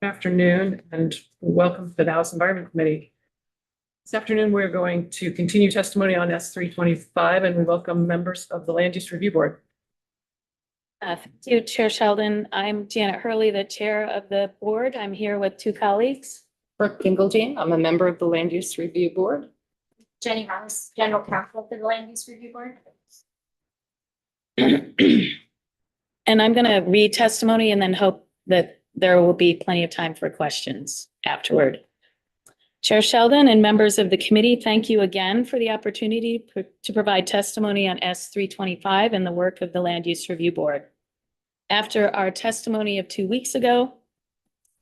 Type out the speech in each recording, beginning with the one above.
Good afternoon and welcome to the House Environment Committee. This afternoon, we're going to continue testimony on S325 and we welcome members of the Land Use Review Board. Thank you, Chair Sheldon. I'm Janet Hurley, the chair of the board. I'm here with two colleagues. Brooke Gingledean, I'm a member of the Land Use Review Board. Jenny Ross, General Counsel for the Land Use Review Board. And I'm going to read testimony and then hope that there will be plenty of time for questions afterward. Chair Sheldon and members of the committee, thank you again for the opportunity to provide testimony on S325 and the work of the Land Use Review Board. After our testimony of 2 weeks ago,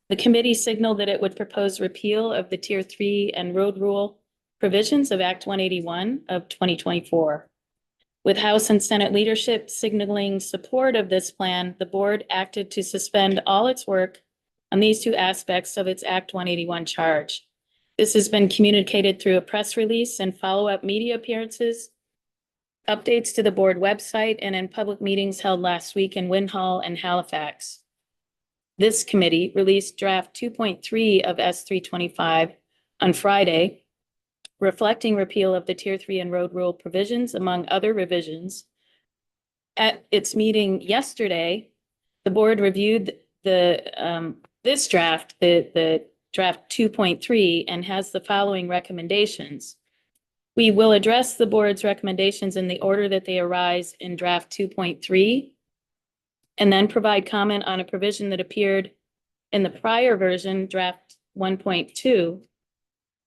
the committee signaled that it would propose repeal of the Tier 3 and road rule provisions of Act 181 of 2024. With House and Senate leadership signaling support of this plan, the board acted to suspend all its work on these two aspects of its Act 181 charge. This has been communicated through a press release and follow-up media appearances, updates to the board website, and in public meetings held last week in Winhall and Halifax. This committee released draft 2.3 of S325 on Friday, reflecting repeal of the Tier 3 and road rule provisions, among other revisions. At its meeting yesterday, the board reviewed this draft, the draft 2.3, and has the following recommendations. We will address the board's recommendations in the order that they arise in draft 2.3, and then provide comment on a provision that appeared in the prior version, draft 1.2.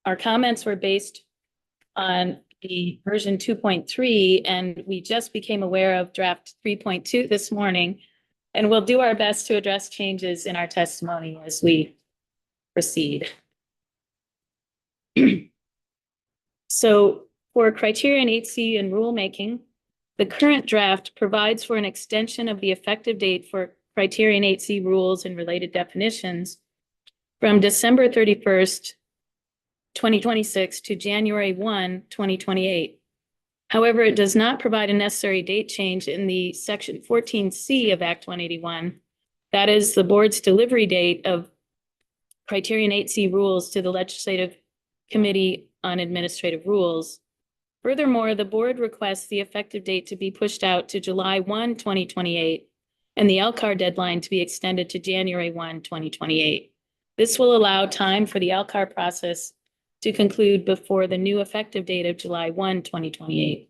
Our comments were based on the version 2.3, and we just became aware of draft 3.2 this morning, and we'll do our best to address changes in our testimony as we proceed. So for Criterion 8C and rulemaking, the current draft provides for an extension of the effective date for Criterion 8C rules and related definitions from December 31st, 2026 to January 1, 2028. However, it does not provide a necessary date change in the section 14C of Act 181. That is the board's delivery date of Criterion 8C rules to the Legislative Committee on Administrative Rules. Furthermore, the board requests the effective date to be pushed out to July 1, 2028, and the LCAR deadline to be extended to January 1, 2028. This will allow time for the LCAR process to conclude before the new effective date of July 1, 2028.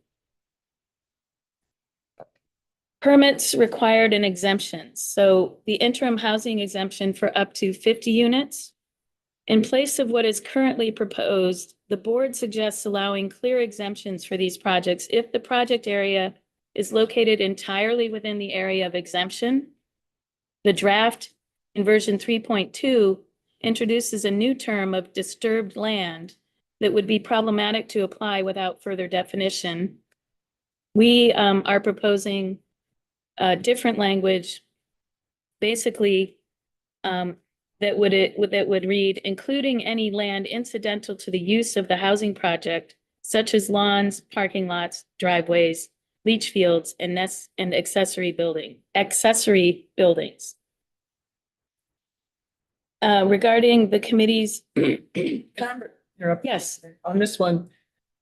Permits required and exemptions. So the interim housing exemption for up to 50 units. In place of what is currently proposed, the board suggests allowing clear exemptions for these projects if the project area is located entirely within the area of exemption. The draft in version 3.2 introduces a new term of disturbed land that would be problematic to apply without further definition. We are proposing a different language, basically that would read, including any land incidental to the use of the housing project, such as lawns, parking lots, driveways, leach fields, and accessory buildings. Regarding the committee's yes, On this one,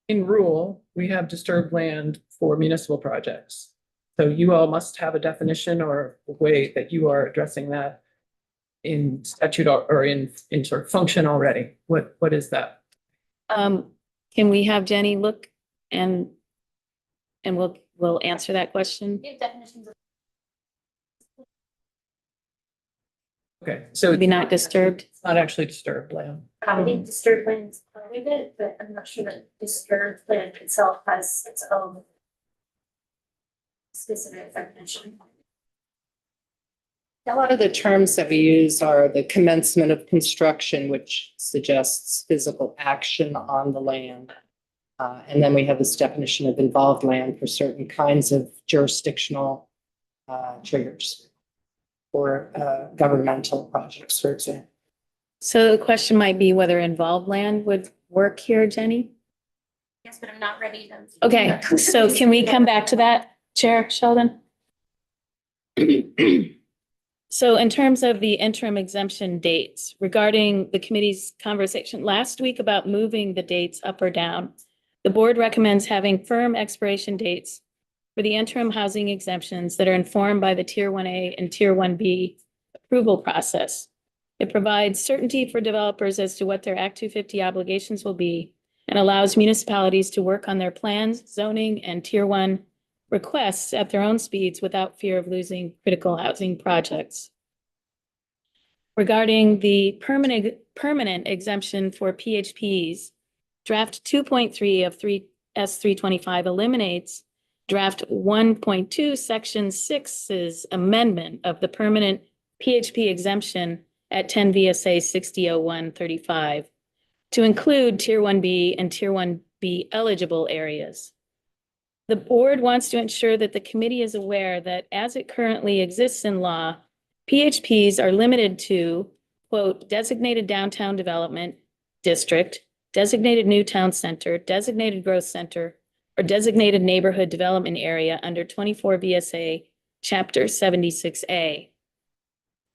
in rule, we have disturbed land for municipal projects. So you all must have a definition or a way that you are addressing that in statute or in sort of function already. What is that? Can we have Jenny look and we'll answer that question? We have definitions of Okay, so Maybe not disturbed. it's not actually disturbed land. probably disturbed land is part of it, but I'm not sure that disturbed land itself has its own specific definition. A lot of the terms that we use are the commencement of construction, which suggests physical action on the land. And then we have this definition of involved land for certain kinds of jurisdictional triggers or governmental projects, for example. So the question might be whether involved land would work here, Jenny? Yes, but I'm not ready to. Okay, so can we come back to that, Chair Sheldon? So in terms of the interim exemption dates, regarding the committee's conversation last week about moving the dates up or down, the board recommends having firm expiration dates for the interim housing exemptions that are informed by the Tier 1A and Tier 1B approval process. It provides certainty for developers as to what their Act 250 obligations will be and allows municipalities to work on their plans, zoning, and Tier 1 requests at their own speeds without fear of losing critical housing projects. Regarding the permanent exemption for PHPs, draft 2.3 of S325 eliminates draft 1.2, section 6's amendment of the permanent PHP exemption at 10 VSA 600135 to include Tier 1B and Tier 1B eligible areas. The board wants to ensure that the committee is aware that as it currently exists in law, PHPs are limited to, quote, designated downtown development district, designated new town center, designated growth center, or designated neighborhood development area under 24 VSA Chapter 76A.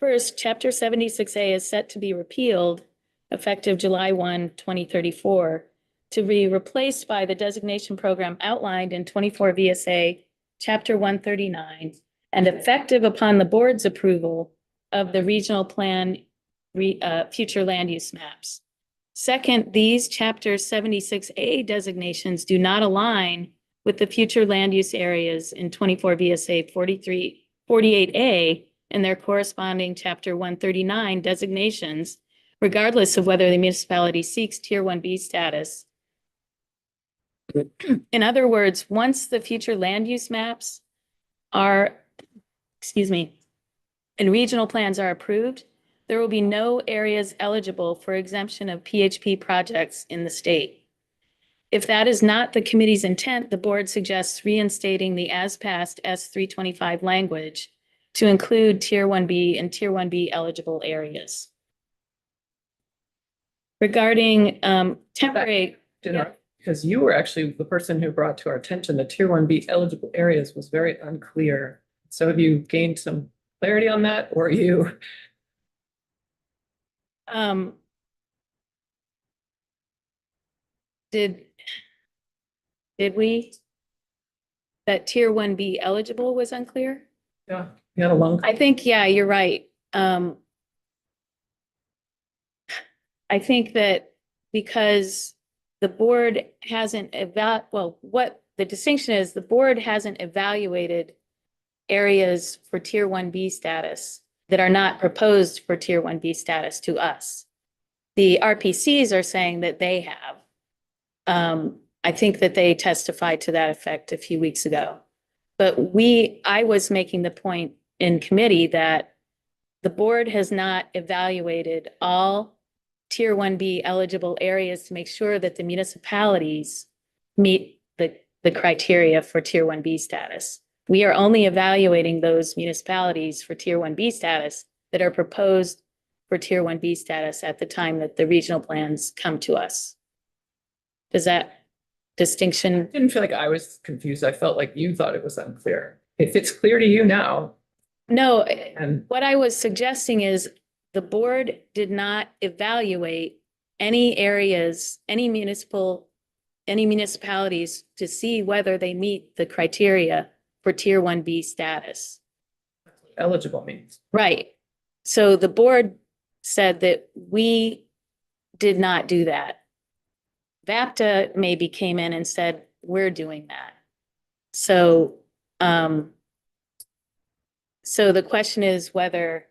First, Chapter 76A is set to be repealed effective July 1, 2034, to be replaced by the designation program outlined in 24 VSA Chapter 139 and effective upon the board's approval of the regional plan future land use maps. Second, these Chapter 76A designations do not align with the future land use areas in 24 VSA 48A and their corresponding Chapter 139 designations, regardless of whether the municipality seeks Tier 1B status. In other words, once the future land use maps are, and regional plans are approved, there will be no areas eligible for exemption of PHP projects in the state. If that is not the committee's intent, the board suggests reinstating the as-passed S325 language to include Tier 1B and Tier 1B eligible areas. Regarding temporary. Because you were actually the person who brought to our attention the Tier 1B eligible areas was very unclear. So have you gained some clarity on that, or you? Did we? That Tier 1B eligible was unclear? Yeah, you had a long. I think, yeah, you're right. I think that because the board hasn't what the distinction is, the board hasn't evaluated areas for Tier 1B status that are not proposed for Tier 1B status to us. The RPCs are saying that they have. I think that they testified to that effect a few weeks ago. But I was making the point in committee that the board has not evaluated all Tier 1B eligible areas to make sure that the municipalities meet the criteria for Tier 1B status. We are only evaluating those municipalities for Tier 1B status that are proposed for Tier 1B status at the time that the regional plans come to us. Does that distinction? I didn't feel like I was confused. I felt like you thought it was unclear. If it's clear to you now. No, And what I was suggesting is the board did not evaluate any areas, any municipalities to see whether they meet the criteria for Tier 1B status. eligible means. Right. So the board said that we did not do that. VAPTA maybe came in and said, we're doing that. So, so the question is whether,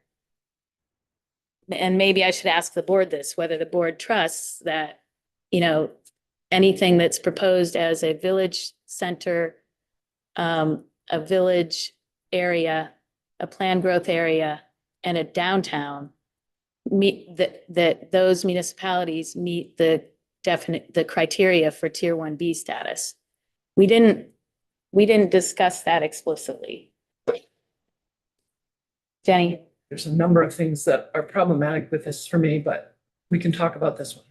and maybe I should ask the board this, whether the board trusts that, anything that's proposed as a village center, a village area, a planned growth area, and a downtown meet that those municipalities meet the criteria for Tier 1B status. We didn't discuss that explicitly. Jenny? There's a number of things that are problematic with this for me, but we can talk about this one.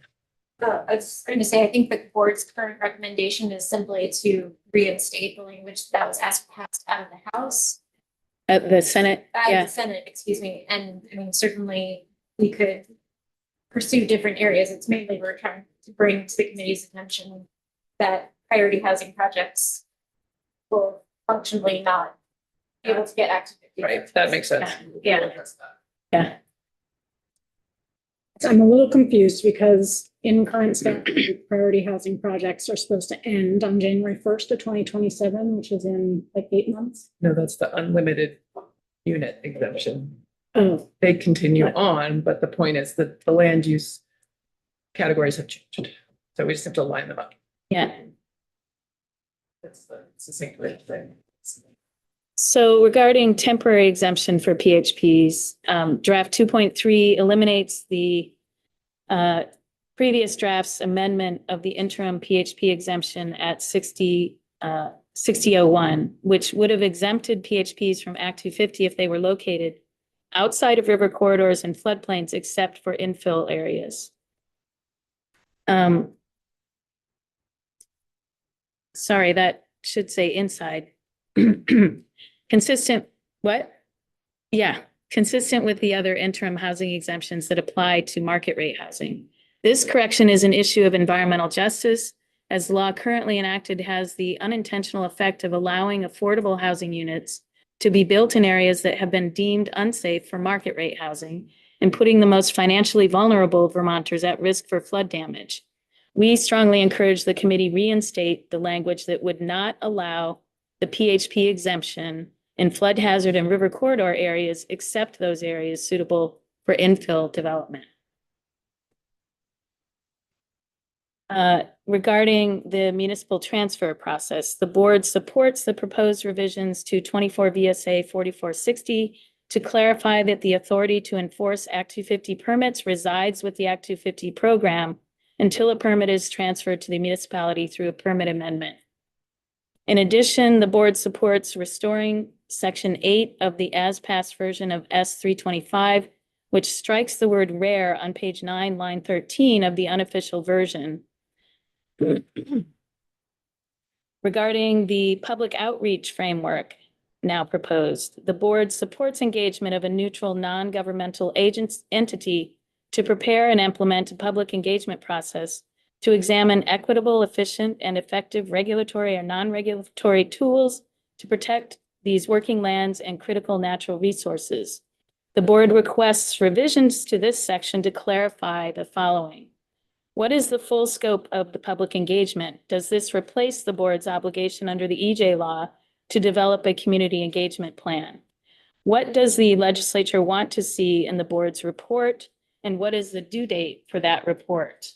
I was going to say, I think the board's current recommendation is simply to reinstate the language that was passed out of the House. The Senate, yeah. the Senate, excuse me, and I mean, certainly we could pursue different areas. It's mainly we're trying to bring to the committee's attention that priority housing projects will functionally not be able to get active. Right, that makes sense. Yeah. Yeah. So I'm a little confused because in current statute, priority housing projects are supposed to end on January 1st of 2027, which is in like 8 months. No, that's the unlimited unit exemption. Oh, They continue Right. on, but the point is that the land use categories have changed. So we just have to line them up. Yeah. That's the succinct way of saying it. So regarding temporary exemption for PHPs, draft 2.3 eliminates the previous draft's amendment of the interim PHP exemption at 6001, which would have exempted PHPs from Act 250 if they were located outside of river corridors and floodplains, except for infill areas. Sorry, that should say inside. Consistent, what? Yeah, consistent with the other interim housing exemptions that apply to market rate housing. This correction is an issue of environmental justice, as the law currently enacted has the unintentional effect of allowing affordable housing units to be built in areas that have been deemed unsafe for market rate housing and putting the most financially vulnerable Vermonters at risk for flood damage. We strongly encourage the committee reinstate the language that would not allow the PHP exemption in flood hazard and river corridor areas, except those areas suitable for infill development. Regarding the municipal transfer process, the board supports the proposed revisions to 24 VSA 4460 to clarify that the authority to enforce Act 250 permits resides with the Act 250 program until a permit is transferred to the municipality through a permit amendment. In addition, the board supports restoring Section 8 of the as-passed version of S 325, which strikes the word rare on page 9, line 13 of the unofficial version. Regarding the public outreach framework now proposed, the board supports engagement of a neutral non-governmental entity to prepare and implement a public engagement process to examine equitable, efficient, and effective regulatory or non-regulatory tools to protect these working lands and critical natural resources. The board requests revisions to this section to clarify the following. What is the full scope of the public engagement? Does this replace the board's obligation under the EJ law to develop a community engagement plan? What does the legislature want to see in the board's report? And what is the due date for that report?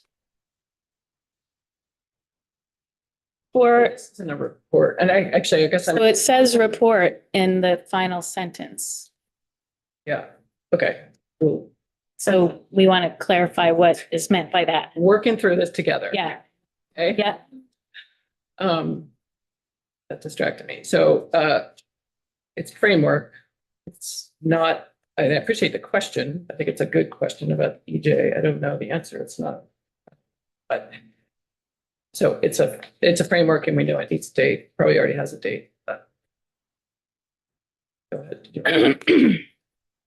For, This isn't a report, and I guess I'm, so it says report in the final sentence. yeah, okay. Cool. So we want to clarify what is meant by that. Working through this together. Yeah, Okay. yeah, That distracted me. So, it's framework. It's not, I appreciate the question. I think it's a good question about EJ. I don't know the answer. It's not. But, so it's a framework and we know it needs a date, probably already has a date, but. Go ahead.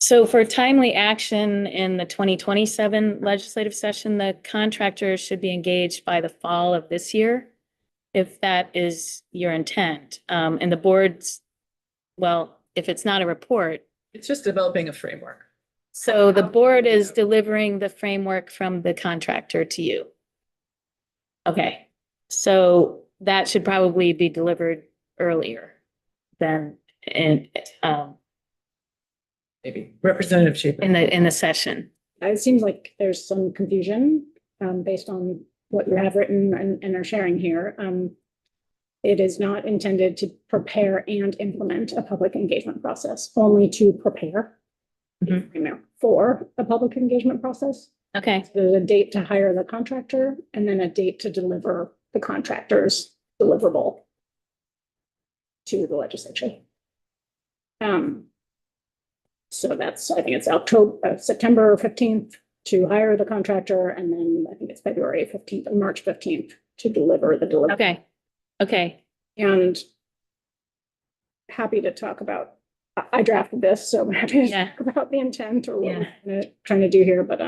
so for timely action in the 2027 legislative session, the contractor should be engaged by the fall of this year, if that is your intent. And the board's, well, if it's not a report, It's just developing a framework. so the board is delivering the framework from the contractor to you. Okay, so that should probably be delivered earlier than Maybe representative shape. in the session. it seems like there's some confusion, based on what you have written and are sharing here. It is not intended to prepare and implement a public engagement process, only to prepare for a public engagement process. Okay, There's a date to hire the contractor and then a date to deliver the contractor's deliverable to the legislature. So that's, I think it's September 15th to hire the contractor, and then I think it's February 15th or March 15th to deliver the deliverable. okay, And happy to talk about I drafted this, so I'm happy to Yeah. talk about the intent or what Yeah. we're trying to do here, but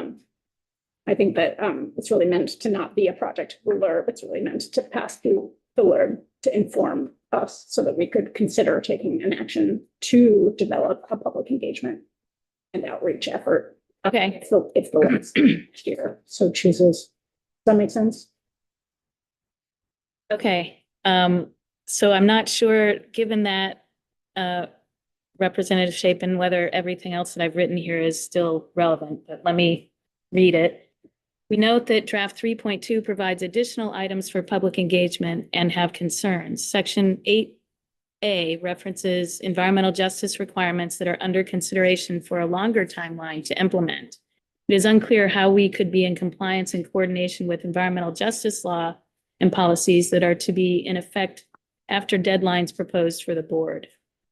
I think that it's really meant to not be a project blurb. It's really meant to pass through the blurb to inform us so that we could consider taking an action to develop a public engagement and outreach effort. Okay. If the legislature so chooses. Does that make sense? Okay, so I'm not sure, given that, Representative Shapen, whether everything else that I've written here is still relevant, but let me read it. We note that draft 3.2 provides additional items for public engagement and have concerns. Section 8A references environmental justice requirements that are under consideration for a longer timeline to implement. It is unclear how we could be in compliance and coordination with environmental justice law and policies that are to be in effect after deadlines proposed for the board.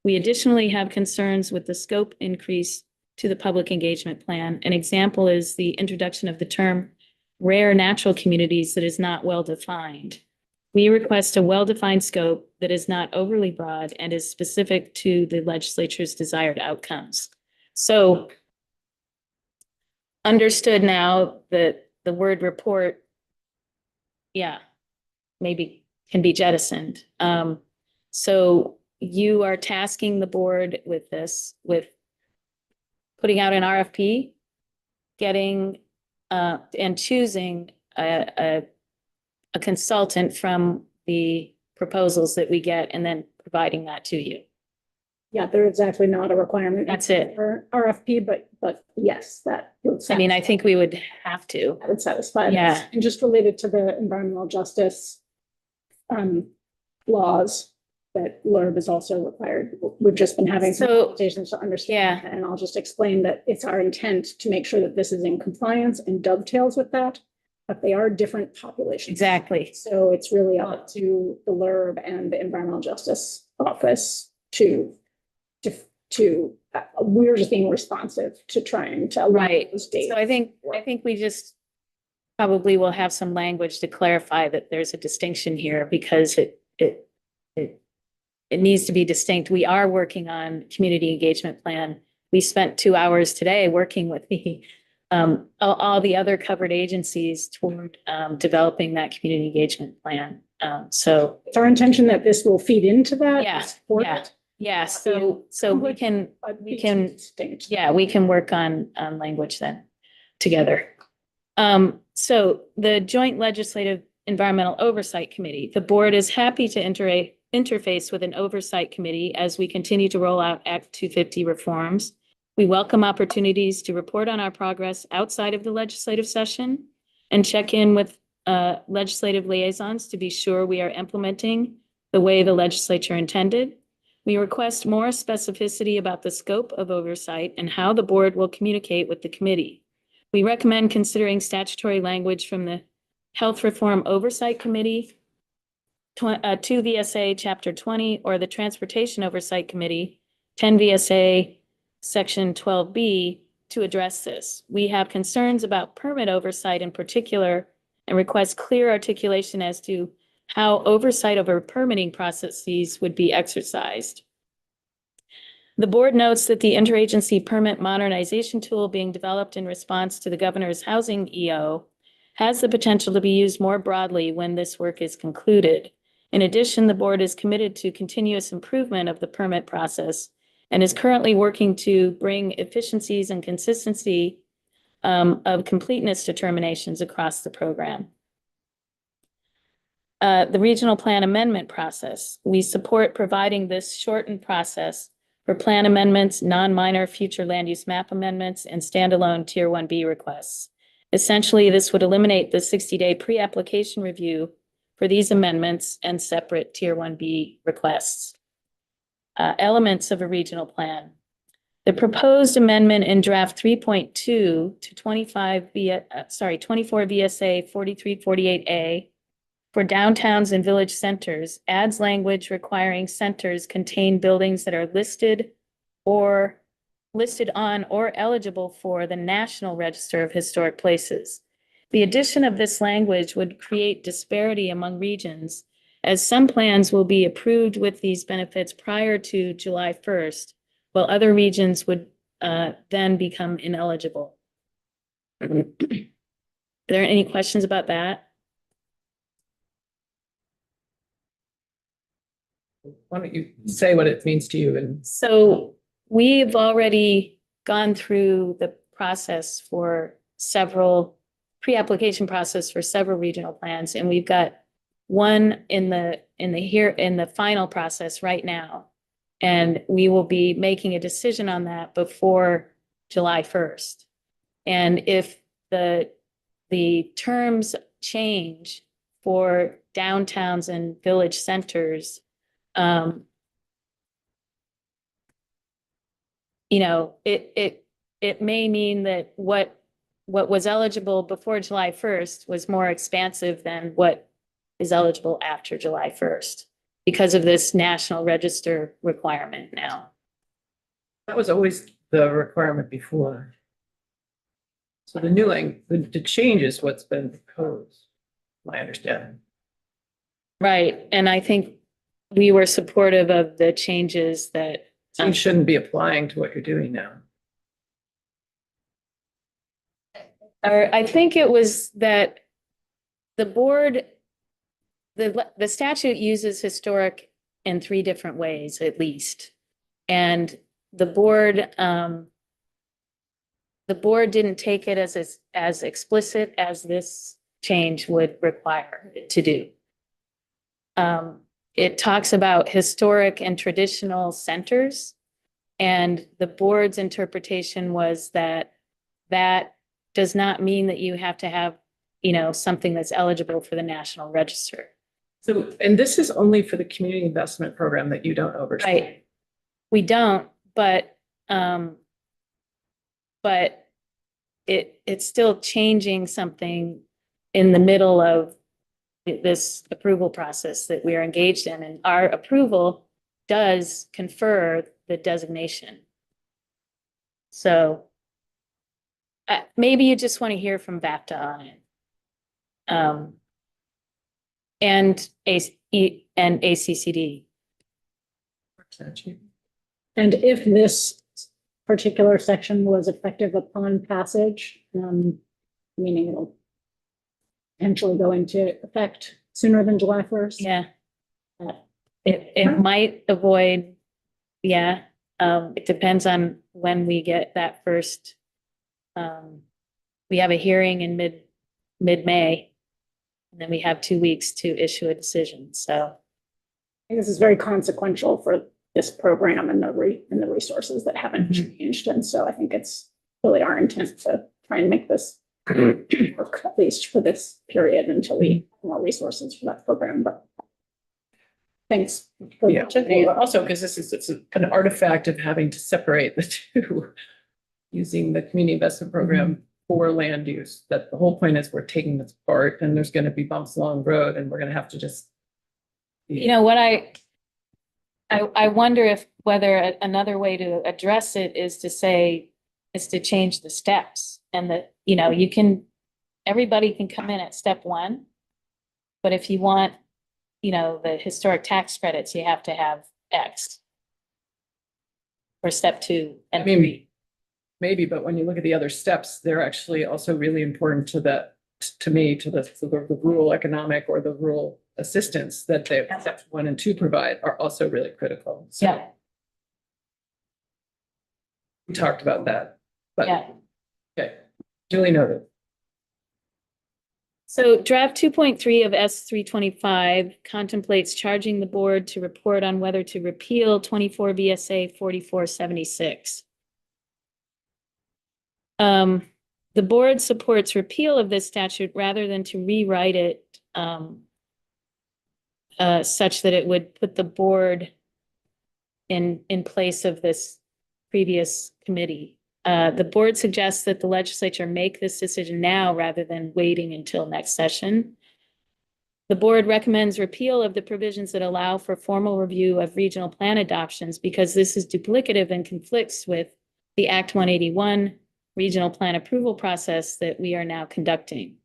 We additionally have concerns with the scope increase to the public engagement plan. An example is the introduction of the term rare natural communities that is not well defined. We request a well-defined scope that is not overly broad and is specific to the legislature's desired outcomes. So understood now that the word report, yeah, maybe can be jettisoned. So you are tasking the board with this, with putting out an RFP, getting, and choosing a consultant from the proposals that we get and then providing that to you. Yeah, there is actually not a requirement. That's it. For RFP, but yes, that would. I mean, I think we would have to. That would satisfy. Yeah. this. And just related to the environmental justice laws, that blurb is also required. We've just been having some So, conversations to understand. yeah. And I'll just explain that it's our intent to make sure that this is in compliance and dovetails with that, but they are different populations. Exactly. So it's really up to the blurb and the environmental justice office we're just being responsive to trying to align Right. those dates. So I think we just probably will have some language to clarify that there's a distinction here because it needs to be distinct. We are working on community engagement plan. We spent 2 hours today working with the all the other covered agencies toward developing that community engagement plan. So It's our intention that this will feed into that. Yeah, support yeah. it, yeah, so we can, but we be can- distinct. yeah, we can work on language then together. So the Joint Legislative Environmental Oversight Committee, the board is happy to interface with an oversight committee as we continue to roll out Act 250 reforms. We welcome opportunities to report on our progress outside of the legislative session and check in with legislative liaisons to be sure we are implementing the way the legislature intended. We request more specificity about the scope of oversight and how the board will communicate with the committee. We recommend considering statutory language from the Health Reform Oversight Committee, 2 VSA Chapter 20, or the Transportation Oversight Committee, 10 VSA Section 12B, to address this. We have concerns about permit oversight in particular and request clear articulation as to how oversight over permitting processes would be exercised. The board notes that the interagency permit modernization tool being developed in response to the governor's housing EO has the potential to be used more broadly when this work is concluded. In addition, the board is committed to continuous improvement of the permit process and is currently working to bring efficiencies and consistency of completeness determinations across the program. The regional plan amendment process. We support providing this shortened process for plan amendments, non-minor future land use map amendments, and standalone Tier 1B requests. Essentially, this would eliminate the 60-day pre-application review for these amendments and separate Tier 1B requests. Elements of a regional plan. The proposed amendment in draft 3.2 to 24 VSA 4348A for downtowns and village centers adds language requiring centers contain buildings that are listed on or eligible for the National Register of Historic Places. The addition of this language would create disparity among regions, as some plans will be approved with these benefits prior to July 1st, while other regions would then become ineligible. Are there any questions about that? Why don't you say what it means to you and So we've already gone through the process for several pre-application process for several regional plans, and we've got one in the final process right now. And we will be making a decision on that before July 1st. And if the terms change for downtowns and village centers, you know, it may mean that what was eligible before July 1st was more expansive than what is eligible after July 1st because of this national register requirement now. that was always the requirement before. So the new the change is what's been proposed, my understanding. Right, and I think we were supportive of the changes that. You shouldn't be applying to what you're doing now. Or I think it was that the board, the statute uses historic in 3 different ways at least. And the board didn't take it as explicit as this change would require it to do. It talks about historic and traditional centers. And the board's interpretation was that does not mean that you have to have, you know, something that's eligible for the National Register. So, and this is only for the community investment program that you don't oversee. Right. We don't, but it's still changing something in the middle of this approval process that we are engaged in, and our approval does confer the designation. So maybe you just want to hear from VAPTA on it. And ACCD. And if this particular section was effective upon passage, meaning it'll potentially go into effect sooner than July 1st. Yeah. It might avoid, yeah. It depends on when we get that first. We have a hearing in mid-May, and then we have 2 weeks to issue a decision. So I think this is very consequential for this program and the resources that haven't changed. And so I think it's really our intent to try and make this work, at least for this period, until we have more resources for that program. But thanks. for Yeah, mentioning it. also because it's an artifact of having to separate the two, using the community investment program for land use. That the whole point is we're taking this apart, and there's going to be bumps along the road, and we're going to have to just. you know what I wonder whether another way to address it is to change the steps, and that, you know, everybody can come in at step 1. But if you want, you know, the historic tax credits, you have to have X. For step 2 and 3. Maybe, but when you look at the other steps, they're actually also really important to the rural economic or the rural assistance that they steps 1 and 2 provide are also really critical. So Yeah, we talked about that, but yeah. okay, duly noted. So draft 2.3 of S325 contemplates charging the board to report on whether to repeal 24 VSA 4476. The board supports repeal of this statute rather than to rewrite it such that it would put the board in place of this previous committee. The board suggests that the legislature make this decision now rather than waiting until next session. The board recommends repeal of the provisions that allow for formal review of regional plan adoptions because this is duplicative and conflicts with the Act 181 regional plan approval process that we are now conducting.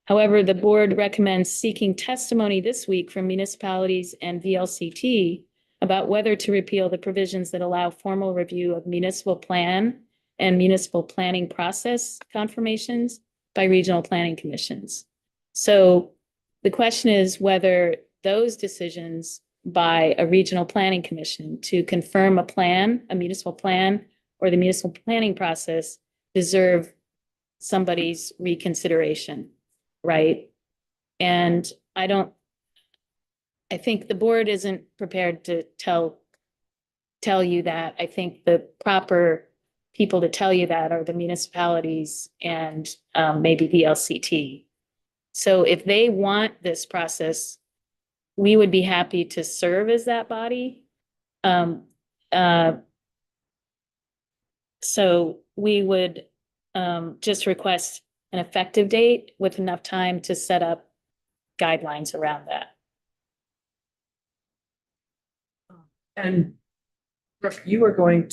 However, the board recommends seeking testimony this week from municipalities and VLCT about whether to repeal the provisions that allow formal review of municipal plan and municipal planning process confirmations by regional planning commissions. So the question is whether those decisions by a regional planning commission to confirm a plan, a municipal plan, or the municipal planning process deserve somebody's reconsideration, right? And I think the board isn't prepared to tell you that. I think the proper people to tell you that are the municipalities and maybe the LCT. So if they want this process, we would be happy to serve as that body. So we would just request an effective date with enough time to set up guidelines around that. And Brooke, you explained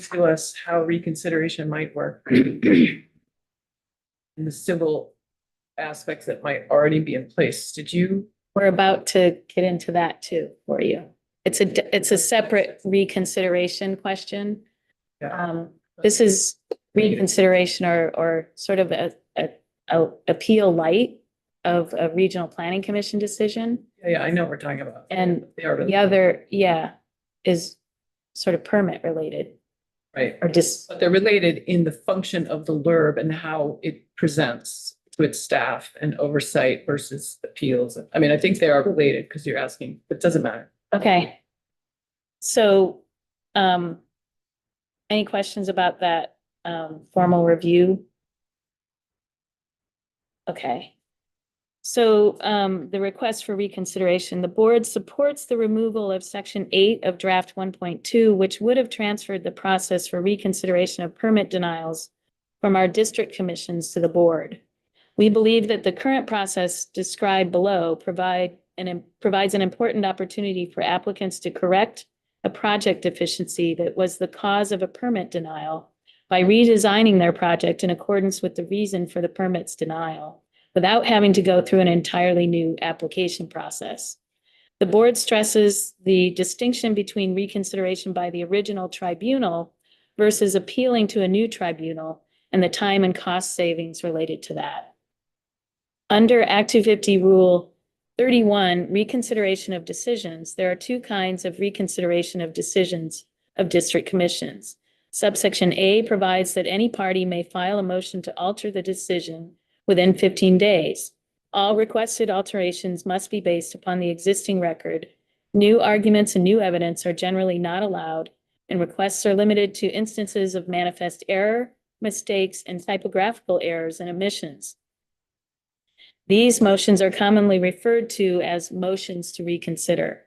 to us how reconsideration might work. And the civil aspects that might already be in place. Did you? We're about to get into that too for you. It's a separate reconsideration question. Yeah. This is reconsideration or sort of a appeal light of a regional planning commission decision. Yeah, I know what we're talking about. And They are really- the other, is sort of permit related Right. or just, But they're related in the function of the LURB and how it presents to its staff and oversight versus appeals. I mean, I think they are related because you're asking, but it doesn't matter. okay. So, any questions about that, formal review? Okay. So, the request for reconsideration, the board supports the removal of section 8 of draft 1.2, which would have transferred the process for reconsideration of permit denials from our district commissions to the board. We believe that the current process described below provides an important opportunity for applicants to correct a project deficiency that was the cause of a permit denial by redesigning their project in accordance with the reason for the permit's denial, without having to go through an entirely new application process. The board stresses the distinction between reconsideration by the original tribunal versus appealing to a new tribunal and the time and cost savings related to that. Under Act 250 Rule 31, reconsideration of decisions, there are two kinds of reconsideration of decisions of district commissions. Subsection A provides that any party may file a motion to alter the decision within 15 days. All requested alterations must be based upon the existing record. New arguments and new evidence are generally not allowed, and requests are limited to instances of manifest error, mistakes, and typographical errors and omissions. These motions are commonly referred to as motions to reconsider.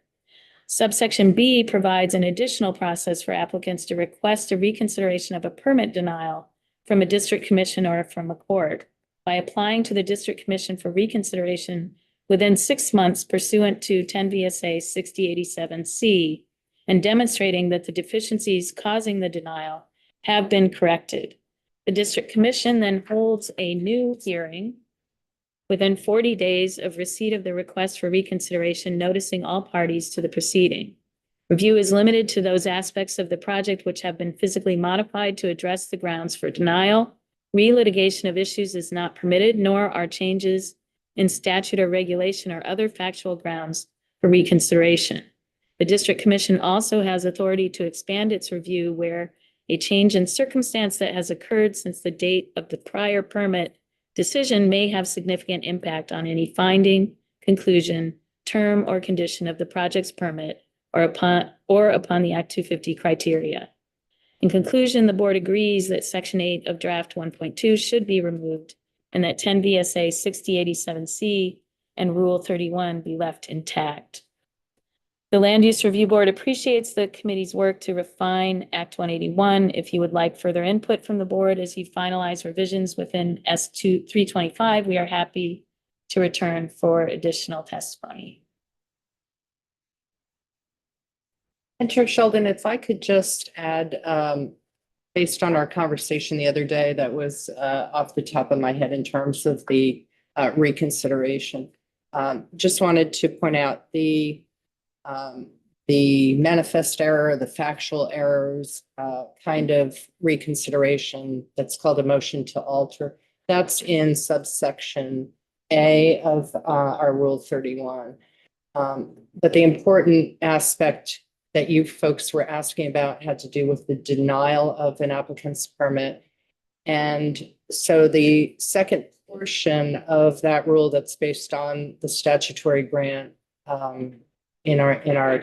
Subsection B provides an additional process for applicants to request a reconsideration of a permit denial from a district commission or from a court by applying to the district commission for reconsideration within 6 months pursuant to 10 VSA 6087C and demonstrating that the deficiencies causing the denial have been corrected. The district commission then holds a new hearing within 40 days of receipt of the request for reconsideration, noticing all parties to the proceeding. Review is limited to those aspects of the project which have been physically modified to address the grounds for denial. Relitigation of issues is not permitted, nor are changes in statute or regulation or other factual grounds for reconsideration. The district commission also has authority to expand its review where a change in circumstance that has occurred since the date of the prior permit decision may have significant impact on any finding, conclusion, term, or condition of the project's permit or upon the Act 250 criteria. In conclusion, the board agrees that Section 8 of Draft 1.2 should be removed and that 10 VSA 6087C and Rule 31 be left intact. The Land Use Review Board appreciates the committee's work to refine Act 181. If you would like further input from the board as you finalize revisions within S2 325, we are happy to return for additional testimony. And Chair Sheldon, if I could just add, based on our conversation the other day, that was off the top of my head in terms of the reconsideration. Just wanted to point out the the manifest error, the factual errors, kind of reconsideration that's called a motion to alter. That's in subsection A of our Rule 31. But the important aspect that you folks were asking about had to do with the denial of an applicant's permit. And so the second portion of that rule that's based on the statutory grant in our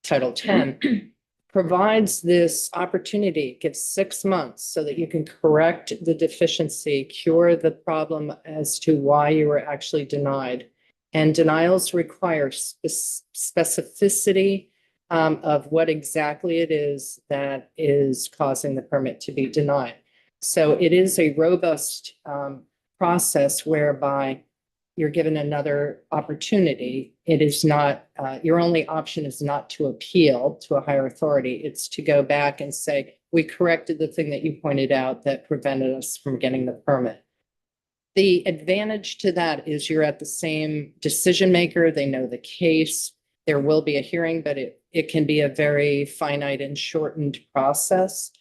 Title 10 provides this opportunity, gives 6 months so that you can correct the deficiency, cure the problem as to why you were actually denied. And denials require specificity of what exactly it is that is causing the permit to be denied. So it is a robust process whereby you're given another opportunity. It is not, your only option is not to appeal to a higher authority. It's to go back and say, we corrected the thing that you pointed out that prevented us from getting the permit. The advantage to that is you're at the same decision maker. They know the case. There will be a hearing, but it can be a very finite and shortened process.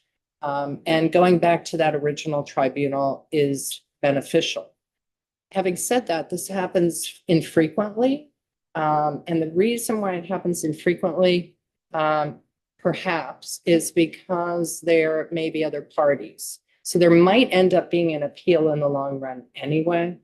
And going back to that original tribunal is beneficial. Having said that, this happens infrequently. And the reason why it happens infrequently, perhaps, is because there may be other parties. So there might end up being an appeal in the long run anyway.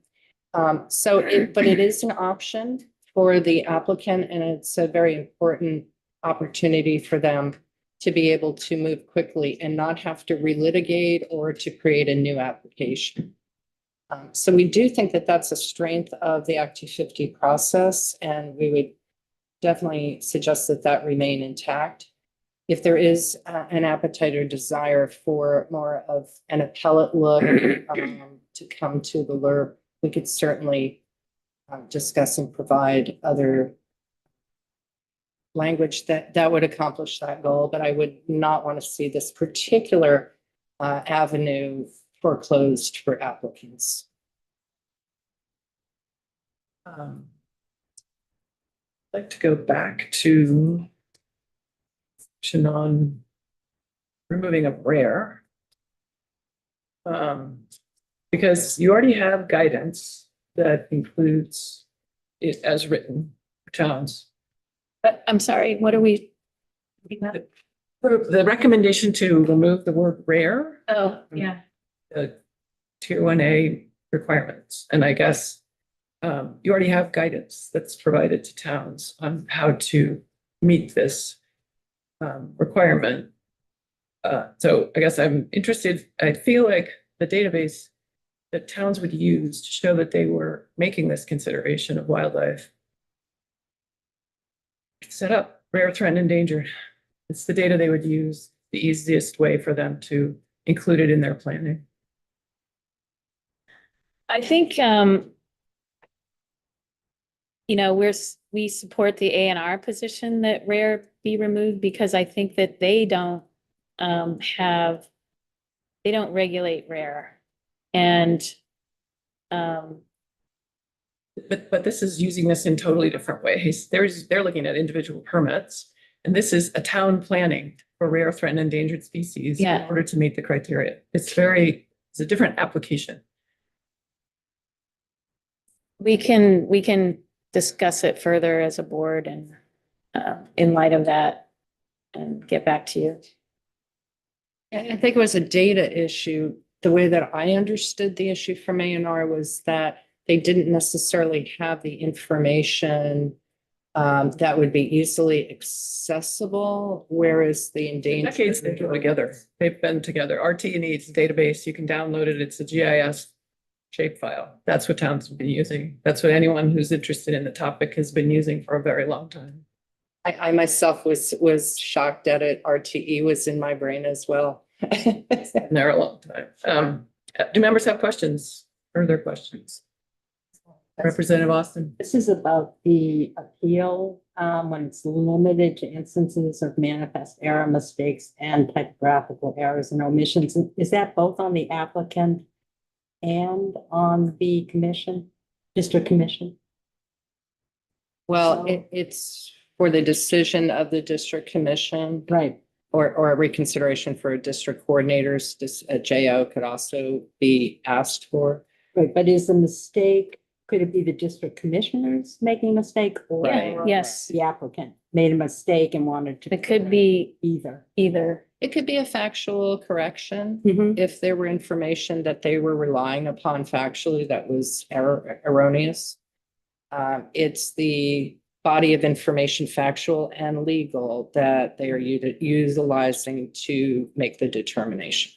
But it is an option for the applicant, and it's a very important opportunity for them to be able to move quickly and not have to relitigate or to create a new application. So we do think that that's a strength of the Act 250 process, and we would definitely suggest that that remain intact. If there is an appetite or desire for more of an appellate look to come to the LURB, we could certainly discuss and provide other language that would accomplish that goal, but I would not want to see this particular avenue foreclosed for applicants. I'd like to go back to on removing of rare. Because you already have guidance that includes it as written for towns. I'm sorry, what are we? The recommendation to remove the word rare, Oh, yeah. the tier 1A requirements. And I guess you already have guidance that's provided to towns on how to meet this requirement. So I guess I'm interested, I feel like the database that towns would use to show that they were making this consideration of wildlife set up rare, threatened, endangered. It's the data they would use, the easiest way for them to include it in their planning. I think, we support the A&R position that rare be removed because I think that they don't regulate rare. And But this is using this in totally different ways. They're looking at individual permits, and this is a town planning for rare, threatened, endangered species in order to meet the criteria. It's a different application. we can discuss it further as a board and in light of that and get back to you. I think it was a data issue. The way that I understood the issue from A&R was that they didn't necessarily have the information that would be easily accessible, whereas the endangered. Decades they go together. They've been together. RT&E's database, you can download it. It's a GIS shapefile. That's what towns have been using. That's what anyone who's interested in the topic has been using for a very long time. I myself was shocked at it. RTE was in my brain as well. Been there a long time. Do members have questions? Further questions? Representative Austin. This is about the appeal, when it's limited to instances of manifest error, mistakes, and typographical errors and omissions. Is that both on the applicant and on the commission, district commission? Well, So- it's For the decision of the district commission Right. or a reconsideration for district coordinators, a JO could also be asked for. Right, but is the mistake, could it be the district commissioners making a mistake? Or Right. Yes. the applicant made a mistake and wanted to. It could be Either. either. It could be a factual correction. Mhm. If there were information that they were relying upon factually that was erroneous. It's the body of information, factual and legal, that they are utilizing to make the determination.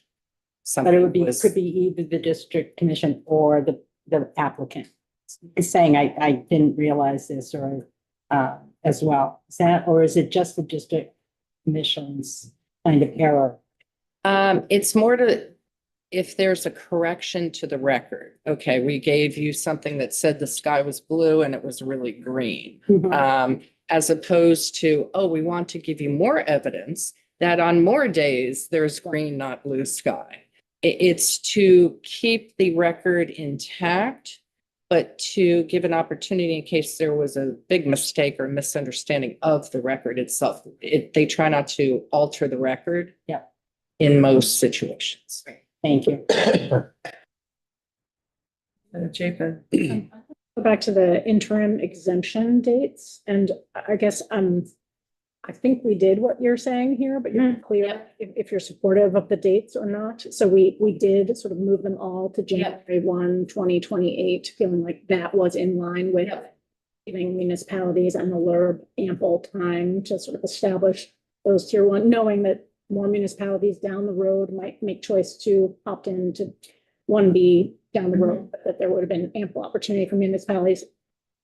But it would be, Something was- could be either the district commission or the applicant. Is saying, I didn't realize this or, as well. Is that, or is it just the district commission's kind of error? It's more to, if there's a correction to the record, okay, we gave you something that said the sky was blue and it was really green. As opposed to, oh, we want to give you more evidence that on more days, there's green, not blue sky. It's to keep the record intact, but to give an opportunity in case there was a big mistake or misunderstanding of the record itself. They try not to alter the record. Yeah. In most situations. Thank you. Chapin. Go back to the interim exemption dates, and I guess, I think we did what you're saying here, but you're not clear if you're supportive of the dates or not. So we did sort of move them all to January 1, 2028, feeling like that was in line with giving municipalities and the LURB ample time to sort of establish those tier one, knowing that more municipalities down the road might make choice to opt in to 1B down the road, but that there would have been ample opportunity for municipalities,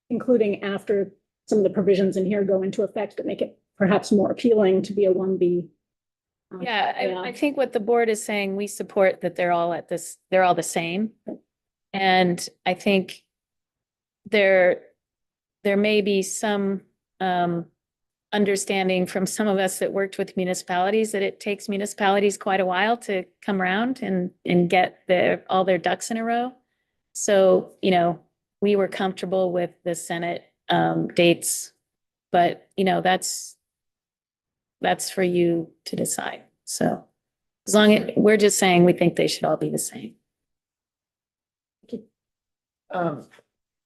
including after some of the provisions in here go into effect that make it perhaps more appealing to be a 1B. Yeah, I think what the board is saying, we support that they're all they're all the same. And I think there may be some understanding from some of us that worked with municipalities that it takes municipalities quite a while to come around and get all their ducks in a row. So, we were comfortable with the Senate dates, but that's for you to decide. So as long as we're just saying we think they should all be the same.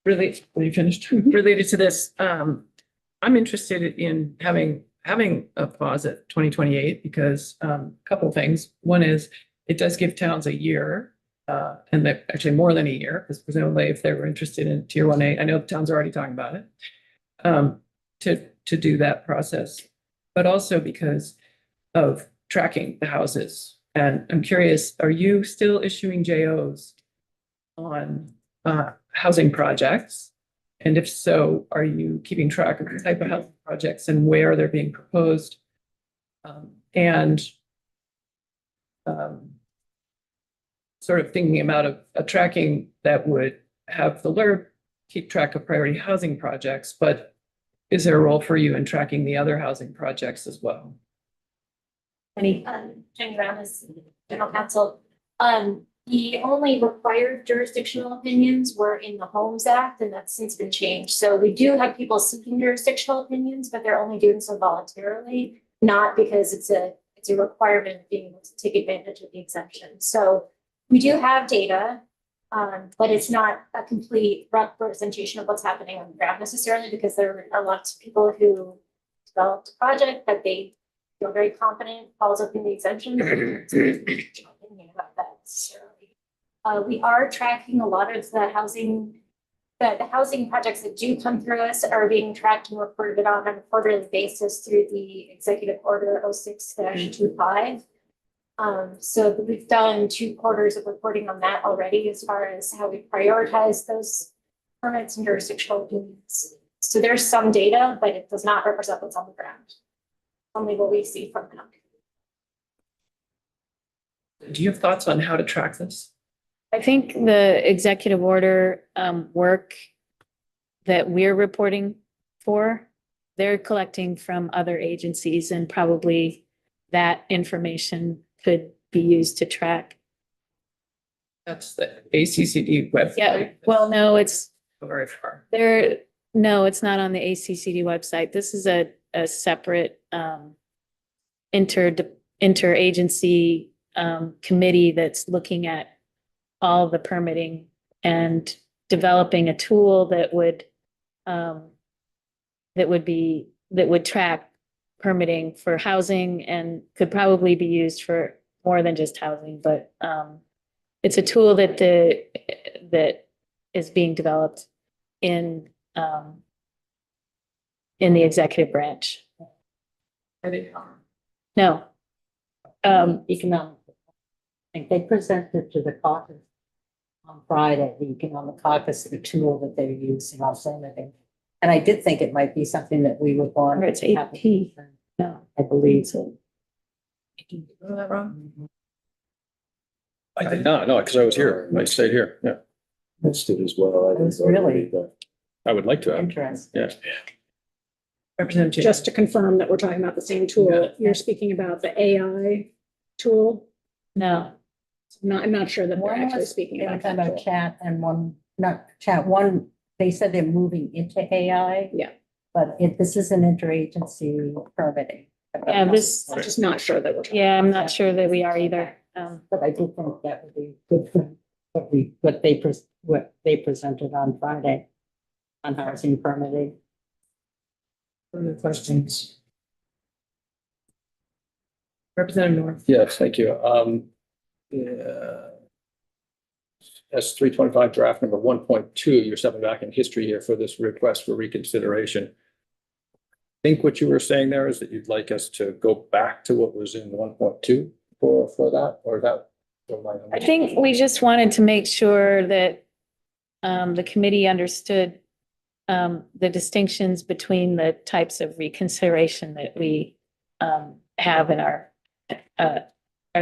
Really, are you finished? Related to this, I'm interested in having a clause at 2028 because a couple of things. One is it does give towns a year, and actually more than a year, because presumably if they were interested in tier 1A, I know the towns are already talking about it, to do that process, but also because of tracking the houses. And I'm curious, are you still issuing JOs on housing projects? And if so, are you keeping track of the type of housing projects and where they're being proposed? Sort of thinking about a tracking that would have the LURB keep track of priority housing projects, but is there a role for you in tracking the other housing projects as well? Any? Jenny Brown is general counsel. The only required jurisdictional opinions were in the Homes Act, and that's since been changed. So we do have people seeking jurisdictional opinions, but they're only doing so voluntarily, not because it's a requirement of being able to take advantage of the exemption. So we do have data, but it's not a complete representation of what's happening on the ground necessarily, because there are lots of people who developed a project that they feel very confident falls within the exemption. About that necessarily. We are tracking a lot of the housing projects that do come through us are being tracked and reported on a quarterly basis through the Executive Order 06-25. So we've done 2 quarters of reporting on that already as far as how we prioritize those permits and jurisdictional opinions. So there's some data, but it does not represent what's on the ground. Only what we see from them. Do you have thoughts on how to track this? I think the executive order work that we're reporting for, they're collecting from other agencies, and probably that information could be used to track. That's the ACCD website. Yeah, well, no, it's Very far. no, it's not on the ACCD website. This is a separate, interagency, committee that's looking at all the permitting and developing a tool that would track permitting for housing and could probably be used for more than just housing, but it's a tool that is being developed in the executive branch. No. Economic. I think they presented to the caucus on Friday, the economic caucus, the tool that they're using on permitting. And I did think it might be something that we would want. Or it's to have. AP. No. I believe so. I did not, no, because I was here. I stayed here. Yeah, Missed it as well. I It was didn't vote really- either. I would like to have. Interesting. Yeah. Representative Cheney. Just to confirm that we're talking about the same tool, you're speaking about the AI tool. No. I'm not sure that they're One actually was, speaking they were about talking that about tool. chat and one, not chat, one, they said they're moving into AI. Yeah. But this is an interagency permitting. Yeah, this, I'm just not sure that we're. talking yeah, I'm not sure that we are either. But I do think that would be good for what they presented on Friday on housing permitting. Further questions? Representative North. Yes, thank you. Yeah. S 325 draft number 1.2, you're stepping back in history here for this request for reconsideration. I think what you were saying there is that you'd like us to go back to what was in 1.2 for that, or that? I think we just wanted to make sure that the committee understood the distinctions between the types of reconsideration that we have in our, or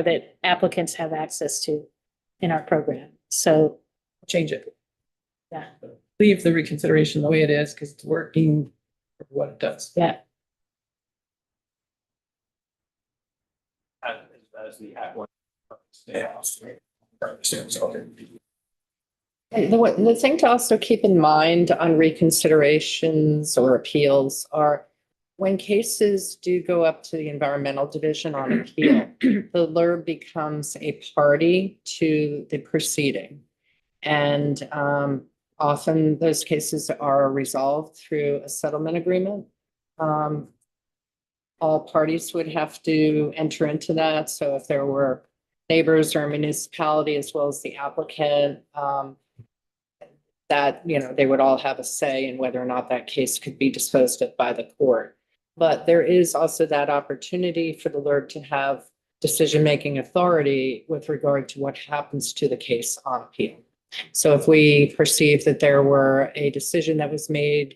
that applicants have access to in our program. So, Change it. yeah, Leave the reconsideration the way it is because it's working for what it does. yeah. As the act one. And the thing to also keep in mind on reconsiderations or appeals are when cases do go up to the environmental division on appeal, the LURB becomes a party to the proceeding. And often those cases are resolved through a settlement agreement. All parties would have to enter into that. So if there were neighbors or a municipality as well as the applicant, that, they would all have a say in whether or not that case could be disposed of by the court. But there is also that opportunity for the LURB to have decision-making authority with regard to what happens to the case on appeal. So if we perceive that there were a decision that was made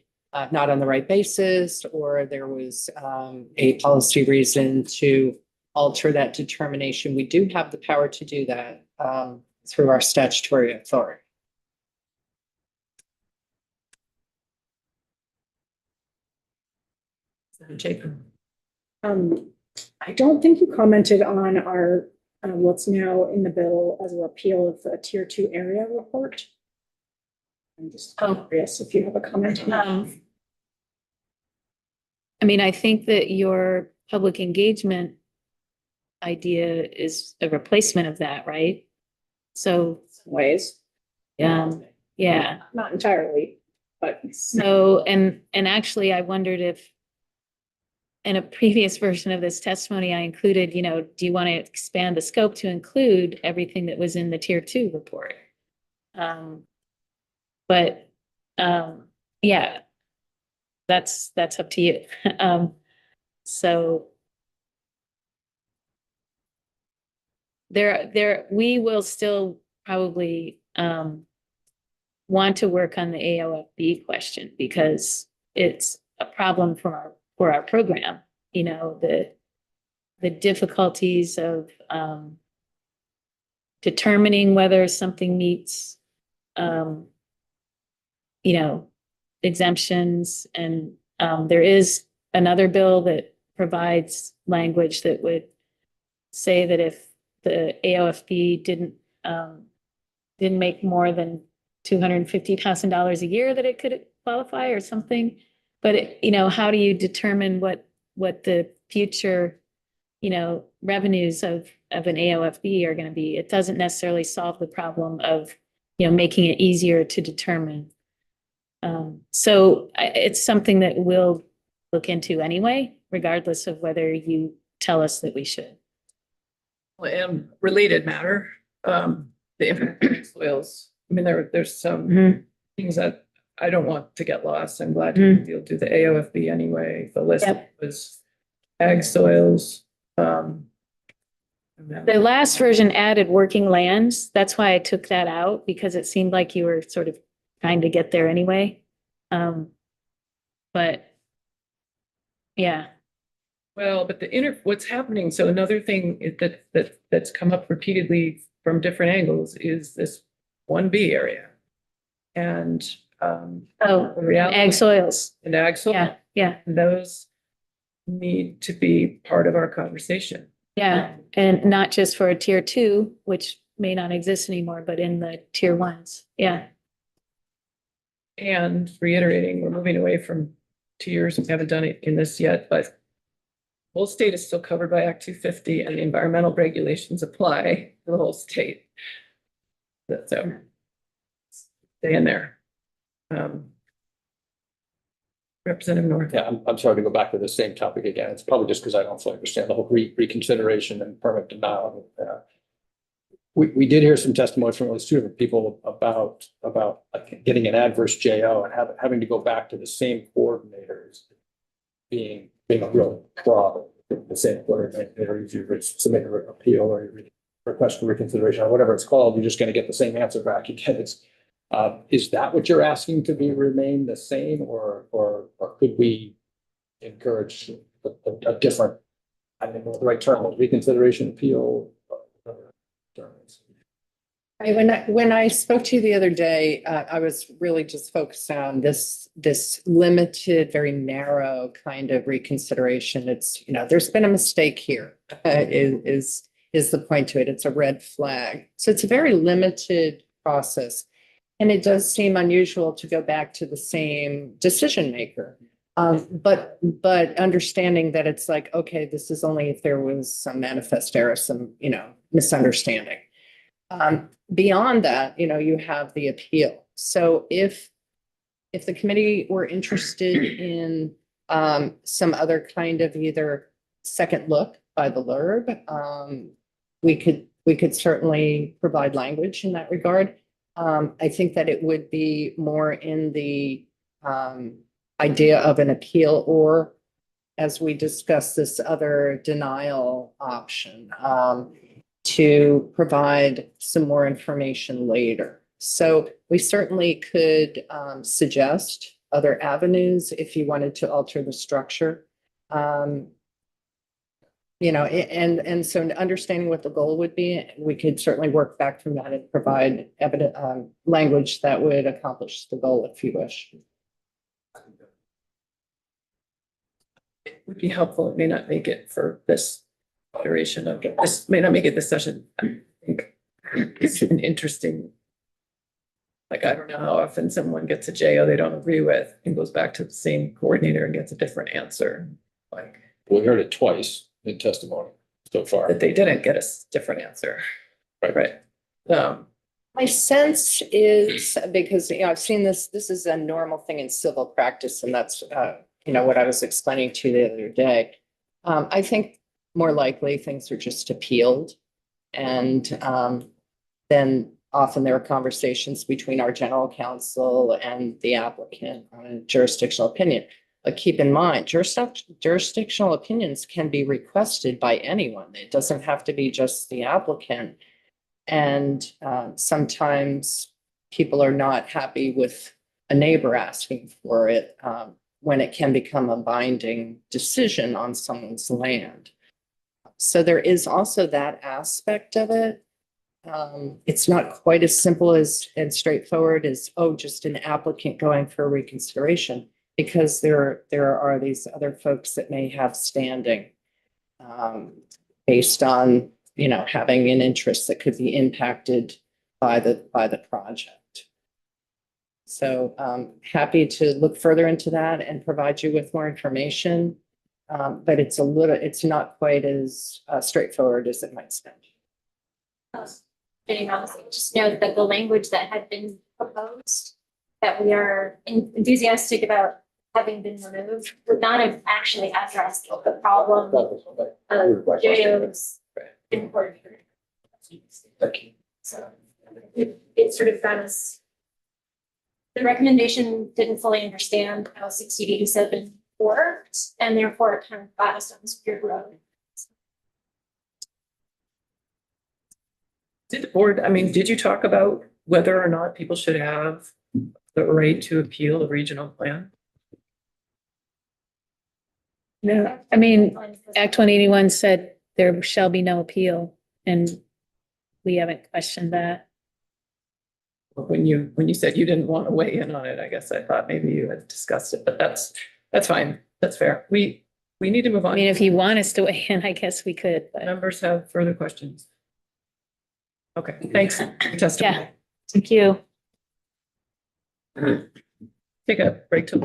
not on the right basis, or there was a policy reason to alter that determination, we do have the power to do that through our statutory authority. Jacob. I don't think you commented on our, what's now in the bill as a repeal of the tier 2 area report. I'm just curious if you have a comment on that. I mean, I think that your public engagement idea is a replacement of that, right? So, Ways. yeah. Not entirely, but. So, and actually, I wondered if in a previous version of this testimony, I included, do you want to expand the scope to include everything that was in the tier 2 report? But yeah, that's up to you. So we will still probably want to work on the AOFB question because it's a problem for our program. The difficulties of determining whether something meets exemptions, and there is another bill that provides language that would say that if the AOFB didn't make more than $250,000 a year, that it could qualify or something. But, you know, how do you determine what the future, you know, revenues of an AOFB are going to be? It doesn't necessarily solve the problem of, you know, making it easier to determine. So it's something that we'll look into anyway, regardless of whether you tell us that we should. And related matter, the impact on soils. I mean, there's some Mhm. things that I don't want to get lost. I'm glad Mhm. you'll do the AOFB anyway. The list Yep. was ag soils. The last version added working lands. That's why I took that out, because it seemed like you were sort of trying to get there anyway. But yeah, Well, but what's happening, so another thing that's come up repeatedly from different angles is this 1B area. And oh, the reality ag soils. and ag soil, Yeah, yeah, those need to be part of our conversation. yeah. And not just for a tier 2, which may not exist anymore, but in the tier 1s. Yeah. And reiterating, we're moving away from tiers. We haven't done it in this yet, but whole state is still covered by Act 250 and the environmental regulations apply to the whole state. So stay in there. Representative North. Yeah, I'm sorry to go back to the same topic again. It's probably just because I don't fully understand the whole reconsideration and permit denial. We did hear some testimony from at least two different people about like, getting an adverse JO and having to go back to the same coordinators being a real problem. The same coordinator, if you submit an appeal or you request for reconsideration or whatever it's called, you're just going to get the same answer back again. Is that what you're asking to remain the same, or could we encourage a different, I don't know what the right term is, reconsideration, appeal? When I spoke to you the other day, I was really just focused on this limited, very narrow kind of reconsideration. It's, you know, there's been a mistake here, is the point to it. It's a red flag. So it's a very limited process. And it does seem unusual to go back to the same decision maker. But understanding that it's like, okay, this is only if there was some manifest error, some, you know, misunderstanding. Beyond that, you know, you have the appeal. So if the committee were interested in some other kind of either second look by the LURB, we could certainly provide language in that regard. I think that it would be more in the idea of an appeal, or as we discussed, this other denial option, to provide some more information later. So we certainly could suggest other avenues if you wanted to alter the structure. You know, and so understanding what the goal would be, we could certainly work back from that and provide language that would accomplish the goal if you wish. It would be helpful. It may not make it for this iteration of this, may not make it this session. I think it's an interesting, like, I don't know how often someone gets a JO they don't agree with and goes back to the same coordinator and gets a different answer. Like, We heard it twice in testimony so far. that they didn't get a different answer. Right. My sense is, because, you know, I've seen this is a normal thing in civil practice, and that's, you know, what I was explaining to you the other day. I think more likely things are just appealed. And then often there are conversations between our general counsel and the applicant on a jurisdictional opinion. But keep in mind, jurisdictional opinions can be requested by anyone. It doesn't have to be just the applicant. And sometimes people are not happy with a neighbor asking for it when it can become a binding decision on someone's land. So there is also that aspect of it. It's not quite as simple as and straightforward as, oh, just an applicant going for reconsideration, because there are these other folks that may have standing based on, you know, having an interest that could be impacted by the project. So happy to look further into that and provide you with more information. But it's not quite as straightforward as it might sound. Getting honestly, just note that the language that had been proposed, that we are enthusiastic about having been removed, would not have actually addressed the problem of jails. Important. So it sort of got us. The recommendation didn't fully understand how 6087 worked, and therefore it kind of got us on this weird road. Did the board, I mean, did you talk about whether or not people should have the right to appeal a regional plan? No, I mean, Act 181 said there shall be no appeal, and we haven't questioned that. When you said you didn't want to weigh in on it, I guess I thought maybe you had discussed it, but that's fine. That's fair. We need to move I on. mean, if you want us to weigh in, I guess we could, but Members have further questions. Okay, thanks for your testimony. thank you. Take a break till